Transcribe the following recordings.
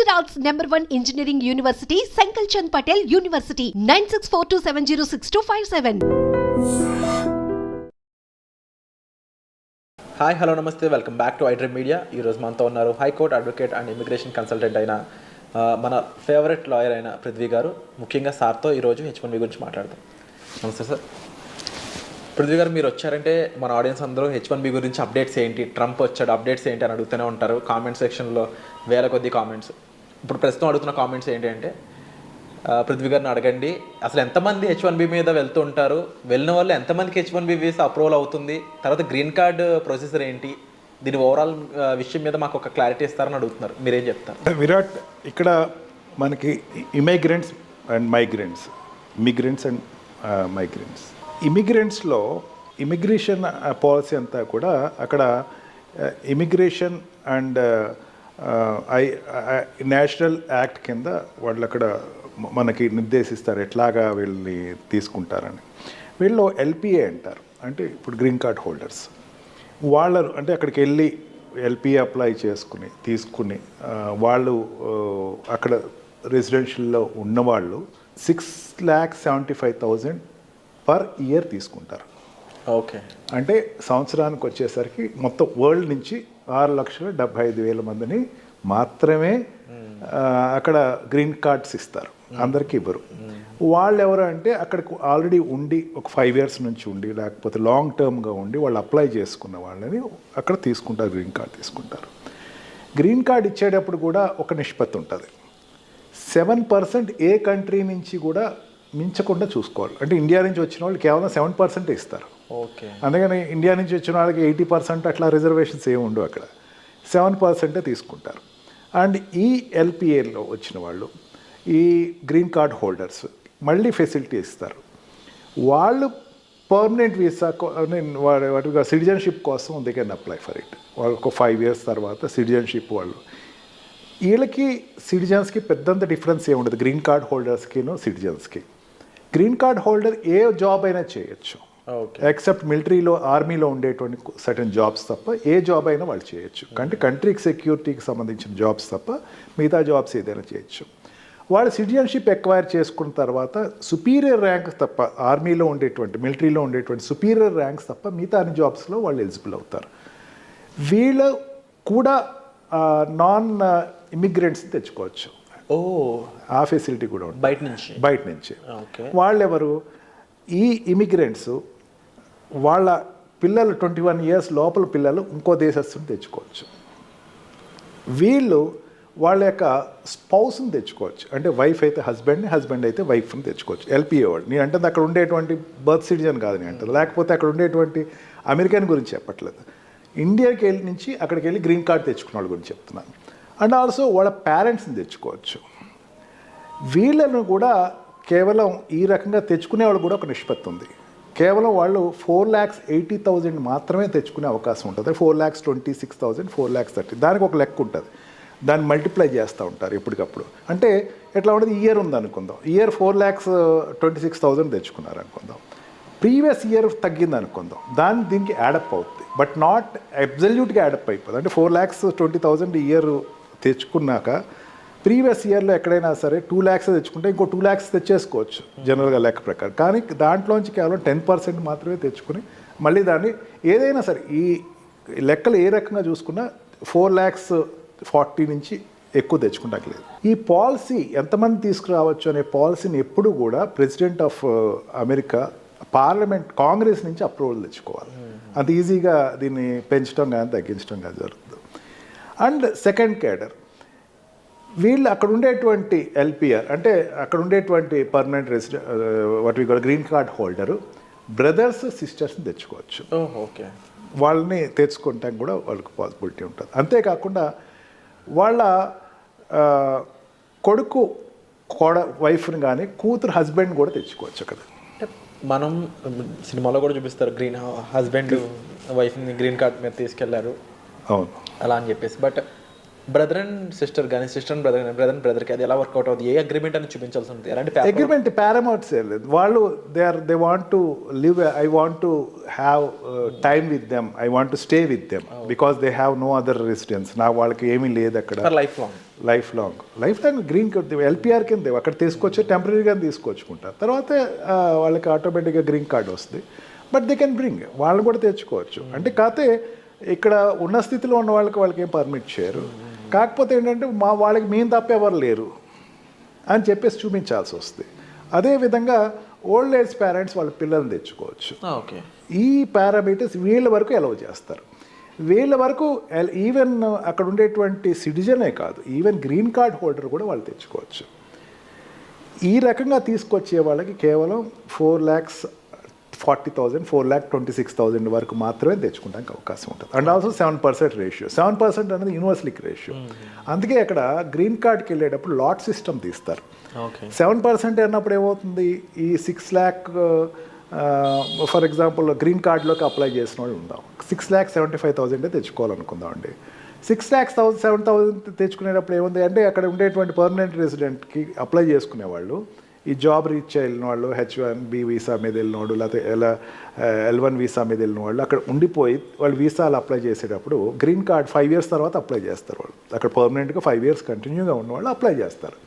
Gujarat's #1 engineering university, Sankal Chand Patel University, 9642706257. Hi hello నమస్తే, welcome back to iDream media. ఈరోజు మనతో ఉన్నారు high court advocate and immigration consultant అయిన మన favourite lawyer అయిన పృథ్వీ గారు. ముఖ్యంగా సార్తో ఈరోజు H1B గురించి మాట్లాడదాం. నమస్తే సార్. పృథ్వీ గారు, మీరు వచ్చారంటే మన ఆడియన్స్ అందరూ H1B గురించి అప్డేట్స్ ఏంటి, ట్రంప్ వచ్చాడు అప్డేట్స్ ఏంటి అని అడుగుతూనే ఉంటారు. కామెంట్ సెక్షన్లో వేల కొద్ది కామెంట్స్. ఇప్పుడు ప్రస్తుతం అడుగుతున్న కామెంట్స్ ఏంటి అంటే, పృథ్వీ గారిని అడగండి, అసలు ఎంతమంది H1B మీద వెళ్తూ ఉంటారు, వెళ్ళిన వాళ్ళు ఎంతమందికి H1B వీసా అప్రూవల్ అవుతుంది, తర్వాత గ్రీన్ కార్డ్ ప్రొసీజర్ ఏంటి, దీని ఓవరాల్ విషయం మీద మాకు ఒక క్లారిటీ ఇస్తారని అడుగుతున్నారు. మీరేం చెప్తారు? విరాట్, ఇక్కడ మనకి ఇమిగ్రెంట్స్ అండ్ మైగ్రెంట్స్, ఇమిగ్రెంట్స్లో ఇమిగ్రేషన్ పాలసీ అంతా కూడా అక్కడ ఇమిగ్రేషన్ అండ్ నేషనల్ యాక్ట్ కింద వాళ్ళు అక్కడ మనకి నిర్దేశిస్తారు ఎట్లాగా వీళ్ళని తీసుకుంటారని. వీళ్ళు ఎల్పిఏ అంటారు, అంటే ఇప్పుడు గ్రీన్ కార్డ్ హోల్డర్స్. వాళ్ళు అంటే అక్కడికి వెళ్ళి ఎల్పిఏ అప్లై తీసుకుని వాళ్ళు అక్కడ రెసిడెన్షియల్లో ఉన్నవాళ్ళు 6,75,000 పర్ ఇయర్ తీసుకుంటారు. ఓకే, అంటే సంవత్సరానికి వచ్చేసరికి మొత్తం వరల్డ్ నుంచి 6,75,000 మందిని మాత్రమే అక్కడ గ్రీన్ కార్డ్స్ ఇస్తారు, అందరికీ ఇవ్వరు. వాళ్ళు ఎవరు అంటే అక్కడికి ఆల్రెడీ ఉండి ఒక 5 years నుంచి ఉండి, లేకపోతే లాంగ్ టర్మ్గా ఉండి వాళ్ళు అప్లై చేసుకున్న వాళ్ళని అక్కడ తీసుకుంటారు, గ్రీన్ కార్డ్ తీసుకుంటారు. గ్రీన్ కార్డ్ ఇచ్చేటప్పుడు కూడా ఒక నిష్పత్తి ఉంటుంది. 7% ఏ కంట్రీ నుంచి కూడా మించకుండా చూసుకోవాలి. అంటే ఇండియా నుంచి వచ్చిన వాళ్ళు కేవలం 7% ఇస్తారు. ఓకే, అందుకని ఇండియా నుంచి వచ్చిన వాళ్ళకి 80% అట్లా రిజర్వేషన్స్ ఏమి ఉండవు, అక్కడ 7% తీసుకుంటారు. అండ్ ఈ ఎల్పిఏలో వచ్చిన వాళ్ళు, ఈ గ్రీన్ కార్డ్ హోల్డర్స్ మళ్ళీ ఫెసిలిటీ ఇస్తారు. వాళ్ళు పర్మనెంట్ వీసా వాటిగా సిటిజన్షిప్ కోసం they can apply for it. వాళ్ళు ఒక 5 years తర్వాత సిటిజన్షిప్ వాళ్ళు. వీళ్ళకి సిటిజన్స్కి పెద్దంత డిఫరెన్స్ ఏమి ఉండదు, గ్రీన్ కార్డ్ హోల్డర్స్కిను సిటిజన్స్కి. గ్రీన్ కార్డ్ హోల్డర్ ఏ జాబ్ అయినా చేయొచ్చు, ఎక్సెప్ట్ మిలిటరీలో, ఆర్మీలో ఉండేటువంటి సర్టన్ జాబ్స్ తప్ప ఏ జాబ్ అయినా వాళ్ళు చేయొచ్చు. అంటే కంట్రీకి సెక్యూరిటీకి సంబంధించిన జాబ్స్ తప్ప మిగతా జాబ్స్ ఏదైనా చేయొచ్చు. వాళ్ళు సిటిజన్షిప్ ఎక్వైర్ చేసుకున్న తర్వాత సుపీరియర్ ర్యాంక్స్ తప్ప, ఆర్మీలో ఉండేటువంటి, మిలిటరీలో ఉండేటువంటి సుపీరియర్ ర్యాంక్స్ తప్ప మిగతా అన్ని జాబ్స్లో వాళ్ళు ఎలిజిబుల్ అవుతారు. వీళ్ళు కూడా నాన్ ఇమిగ్రెంట్స్ని తెచ్చుకోవచ్చు. ఆ ఫెసిలిటీ కూడా ఉంటుంది బయట నుంచి. వాళ్ళెవరు? ఈ ఇమిగ్రెంట్స్ వాళ్ళ పిల్లలు 21 years లోపల పిల్లలు ఇంకో దేశస్తుని తెచ్చుకోవచ్చు. వీళ్ళు వాళ్ళ యొక్క స్పౌస్ని తెచ్చుకోవచ్చు. అంటే వైఫ్ అయితే హస్బెండ్ని, హస్బెండ్ అయితే వైఫ్ని తెచ్చుకోవచ్చు. ఎల్పిఏ వాడు. నేను అంటే అక్కడ ఉండేటువంటి బర్త్ సిటిజన్ కాదు నేను అంటే, లేకపోతే అక్కడ ఉండేటువంటి అమెరికన్ గురించి చెప్పట్లేదు. ఇండియాకి వెళ్ళి నుంచి అక్కడికి వెళ్ళి గ్రీన్ కార్డ్ తెచ్చుకున్న వాళ్ళ గురించి చెప్తున్నాను. అండ్ ఆల్సో వాళ్ళ పేరెంట్స్ని తెచ్చుకోవచ్చు. వీళ్ళను కూడా కేవలం ఈ రకంగా తెచ్చుకునే వాళ్ళు కూడా ఒక నిష్పత్తి ఉంది. కేవలం వాళ్ళు 4,80,000 మాత్రమే తెచ్చుకునే అవకాశం ఉంటుంది. 4,26,000, 4,30,000 దానికి ఒక లెక్క ఉంటుంది. దాన్ని మల్టిప్లై చేస్తూ ఉంటారు ఎప్పటికప్పుడు. అంటే ఎట్లా ఉంటుంది, ఇయర్ ఉంది అనుకుందాం, ఇయర్ 4,26,000 తెచ్చుకున్నారు అనుకుందాం, ప్రీవియస్ ఇయర్ తగ్గింది అనుకుందాం, దీనికి యాడప్ అవుతుంది. బట్ నాట్ అబ్జల్యూట్గా యాడప్ అయిపోతుంది. అంటే 4,20,000 ఇయర్ తెచ్చుకున్నాక ప్రీవియస్ ఇయర్లో ఎక్కడైనా సరే 2 lakhs తెచ్చుకుంటే ఇంకో 2 lakhs తెచ్చేసుకోవచ్చు జనరల్గా లెక్క ప్రకారం. కానీ దాంట్లోంచి కేవలం 10% మాత్రమే తెచ్చుకుని మళ్ళీ దాన్ని ఏదైనా సరే ఈ లెక్కలు ఏ రకంగా చూసుకున్నా 4,40,000 నుంచి ఎక్కువ తెచ్చుకుంటలేదు. ఈ పాలసీ ఎంతమంది తీసుకురావచ్చు అనే పాలసీని ఎప్పుడు కూడా president of America parliament, Congress నుంచి అప్రూవల్ తెచ్చుకోవాలి. అంత ఈజీగా దీన్ని పెంచడం కానీ తగ్గించడం కానీ జరుగుతుంది. అండ్ సెకండ్ కేడర్, వీళ్ళు అక్కడ ఉండేటువంటి ఎల్పిఆర్ అంటే అక్కడ ఉండేటువంటి పర్మనెంట్ రెసిడెంట్ వాటి కూడా గ్రీన్ కార్డ్ హోల్డరు బ్రదర్స్, సిస్టర్స్ని తెచ్చుకోవచ్చు. ఓకే, వాళ్ళని తెచ్చుకోవటానికి కూడా వాళ్ళకి పాసిబిలిటీ ఉంటుంది. అంతేకాకుండా వాళ్ళ కొడుకు వైఫ్ని కానీ కూతురు హస్బెండ్ కూడా తెచ్చుకోవచ్చు. అక్కడ మనం సినిమాలో కూడా చూపిస్తారు, హస్బెండ్ వైఫ్ని గ్రీన్ కార్డ్ మీద తీసుకెళ్లారు, అవును అలా అని చెప్పేసి. బట్ బ్రదర్ అండ్ సిస్టర్ కానీ, సిస్టర్ అండ్ బ్రదర్ కానీ, బ్రదర్ అండ్ బ్రదర్కి అది ఎలా వర్కౌట్ అవుతుంది? ఏ అగ్రిమెంట్ అని చూపించాల్సి ఉంటుంది? అలాంటి అగ్రిమెంట్ పారామౌంట్స్ ఏం లేదు. వాళ్ళు they want to live, I want to have time with them, I want to stay with them because they have no other residence. నా వాళ్ళకి ఏమీ లేదు అక్కడ, life long green card LPR కింద అక్కడ తీసుకొచ్చి టెంపరీగా తీసుకొచ్చుకుంటారు. తర్వాత వాళ్ళకి ఆటోమేటిక్గా గ్రీన్ కార్డ్ వస్తుంది. బట్ దే కెన్ బ్రింగ్, వాళ్ళని కూడా తెచ్చుకోవచ్చు. అంటే కాకపోతే ఇక్కడ ఉన్న స్థితిలో ఉన్న వాళ్ళకి ఏం పర్మిట్ చేయరు. కాకపోతే ఏంటంటే వాళ్ళకి మేము తప్ప ఎవరు లేరు అని చెప్పేసి చూపించాల్సి వస్తుంది. అదేవిధంగా ఓల్డ్ ఏజ్ పేరెంట్స్ వాళ్ళ పిల్లల్ని తెచ్చుకోవచ్చు. ఓకే, ఈ పారామీటర్స్ వీళ్ళ వరకు అలౌ చేస్తారు. వీళ్ళ వరకు ఈవెన్ అక్కడ ఉండేటువంటి సిటిజనే కాదు, ఈవెన్ గ్రీన్ కార్డ్ హోల్డర్ కూడా వాళ్ళు తెచ్చుకోవచ్చు. ఈ రకంగా తీసుకొచ్చే వాళ్ళకి కేవలం 4,40,000 4,26,000 వరకు మాత్రమే తెచ్చుకోవడానికి అవకాశం ఉంటుంది. And also 7% ratio. 7% అనేది యూనివర్సలిక్ రేషియో. అందుకే అక్కడ గ్రీన్ కార్డ్కి వెళ్ళేటప్పుడు లాట్ సిస్టమ్ తీస్తారు. 7% అన్నప్పుడు ఏమవుతుంది, ఈ 6 lakh ఫర్ ఎగ్జాంపుల్ గ్రీన్ కార్డులోకి అప్లై చేసిన వాళ్ళు ఉందాం, 6,75,000 తెచ్చుకోవాలనుకుందాం అండి. 6,07,000 తెచ్చుకునేటప్పుడు ఏముంది అంటే అక్కడ ఉండేటువంటి పర్మనెంట్ రెసిడెంట్కి అప్లై చేసుకునేవాళ్ళు, ఈ జాబ్ రీచ్ వెళ్ళిన వాళ్ళు, H1B వీసా మీద వెళ్ళిన వాళ్ళు, లేకపోతే L1 వీసా మీద వెళ్ళిన వాళ్ళు అక్కడ ఉండిపోయి వాళ్ళు వీసాలు అప్లై చేసేటప్పుడు గ్రీన్ కార్డ్ 5 years తర్వాత అప్లై చేస్తారు. వాళ్ళు అక్కడ పర్మనెంట్గా 5 years కంటిన్యూగా ఉన్న వాళ్ళు అప్లై చేస్తారు.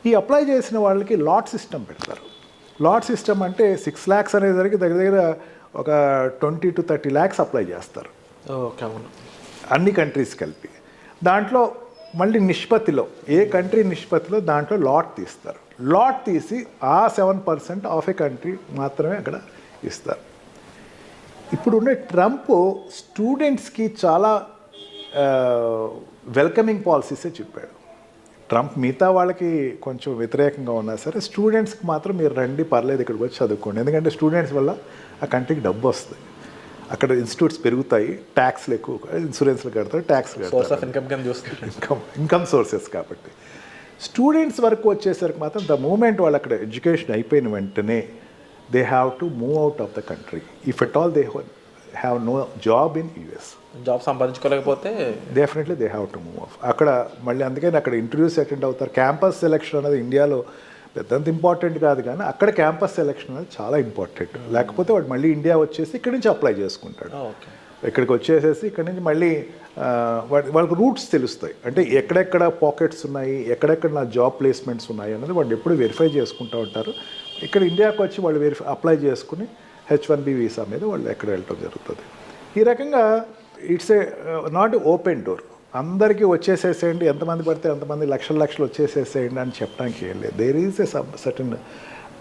ఈ అప్లై చేసిన వాళ్ళకి లాట్ సిస్టమ్ పెడతారు. లాట్ సిస్టమ్ అంటే 6 lakhs అనేసరికి దగ్గర ఒక 20 to 30 lakhs అప్లై చేస్తారు. ఓకే, అవును, అన్ని కంట్రీస్ కలిపి. దాంట్లో మళ్ళీ నిష్పత్తిలో ఏ కంట్రీ నిష్పత్తిలో దాంట్లో లాట్ తీస్తారు. లాట్ తీసి ఆ 7% ఆఫ్ ఏ కంట్రీ మాత్రమే అక్కడ ఇస్తారు. ఇప్పుడున్న ట్రంప్ స్టూడెంట్స్కి చాలా వెల్కమింగ్ పాలసీసే చెప్పాడు. ట్రంప్ మిగతా వాళ్ళకి కొంచెం వ్యతిరేకంగా ఉన్నా సరే స్టూడెంట్స్కి మాత్రం మీరు రండి, పర్లేదు ఇక్కడికి వచ్చి చదువుకోండి. ఎందుకంటే స్టూడెంట్స్ వల్ల ఆ కంట్రీకి డబ్బు వస్తుంది, అక్కడ ఇన్స్టిట్యూట్స్ పెరుగుతాయి, ట్యాక్స్లు ఎక్కువ, ఇన్సూరెన్స్లు కడతారు, ట్యాక్స్లు కడతారు, ఇన్కమ్ సోర్సెస్. కాబట్టి స్టూడెంట్స్ వరకు వచ్చేసరికి మాత్రం ద మూమెంట్ వాళ్ళు అక్కడ ఎడ్యుకేషన్ అయిపోయిన వెంటనే they have to move out of the country if at all they have no job in US. Job సంపాదించుకోలేకపోతే definitely they have to move off. అక్కడ మళ్ళీ అందుకని అక్కడ ఇంటర్వ్యూస్ అటెండ్ అవుతారు. క్యాంపస్ సెలెక్షన్ అనేది ఇండియాలో పెద్దంత ఇంపార్టెంట్ కాదు, కానీ అక్కడ క్యాంపస్ సెలెక్షన్ అనేది చాలా ఇంపార్టెంట్. లేకపోతే వాడు మళ్ళీ ఇండియా వచ్చేసి ఇక్కడి నుంచి అప్లై చేసుకుంటాడు. ఇక్కడికి వచ్చేసేసి ఇక్కడి నుంచి మళ్ళీ వాళ్ళకి రూట్స్ తెలుస్తాయి. అంటే ఎక్కడెక్కడ పాకెట్స్ ఉన్నాయి, ఎక్కడెక్కడ నా జాబ్ ప్లేస్మెంట్స్ ఉన్నాయి అన్నది వాళ్ళు ఎప్పుడు వెరిఫై చేసుకుంటూ ఉంటారు. ఇక్కడ ఇండియాకి వచ్చి వాళ్ళు అప్లై చేసుకుని H1B వీసా మీద వాళ్ళు ఎక్కడ వెళ్ళటం జరుగుతుంది. ఈ రకంగా it's a not open door. అందరికీ వచ్చేసేసేయండి, ఎంతమంది పడితే అంతమంది లక్షలు వచ్చేసేసేయండి అని చెప్పడానికి ఏం లేదు. There is a certain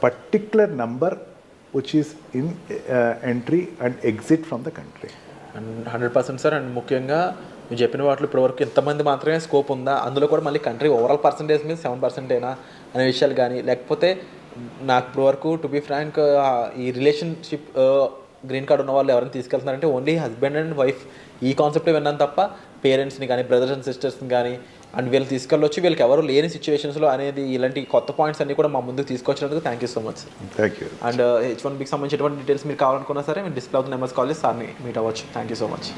particular number which is in entry and exit from the country. 100% sir. అండ్ ముఖ్యంగా మీరు చెప్పిన వాటిలో ఇప్పటివరకు ఎంతమంది మాత్రమే స్కోప్ ఉందా, అందులో కూడా మళ్ళీ కంట్రీ ఓవరాల్ పర్సంటేజ్ మీద 7% అయినా అనే విషయాలు కానీ, లేకపోతే నాకు ఇప్పటివరకు టు బీ ఫ్రాంక్ ఈ రిలేషన్షిప్ గ్రీన్ కార్డ్ ఉన్న వాళ్ళు ఎవరైనా తీసుకెళ్తున్నారంటే ఓన్లీ హస్బెండ్ అండ్ వైఫ్ ఈ కాన్సెప్ట్ విన్నాను తప్ప పేరెంట్స్ని కానీ బ్రదర్స్ అండ్ సిస్టర్స్ని కానీ అండ్ వీళ్ళు తీసుకెళ్ళొచ్చి వీళ్ళకి ఎవరు లేని సిచ్యువేషన్స్లో అనేది ఇలాంటి కొత్త పాయింట్స్ అన్ని కూడా మా ముందుకు తీసుకొచ్చినందుకు thank you so much. Thank you. And H1Bకి సంబంధించినటువంటి డీటెయిల్స్ మీరు కావాలనుకున్నా సరే మీరు డిస్ప్లే అవుతున్న నెంబర్స్ కాల్ చేసి సార్ని మీట్ అవ్వచ్చు. Thank you so much.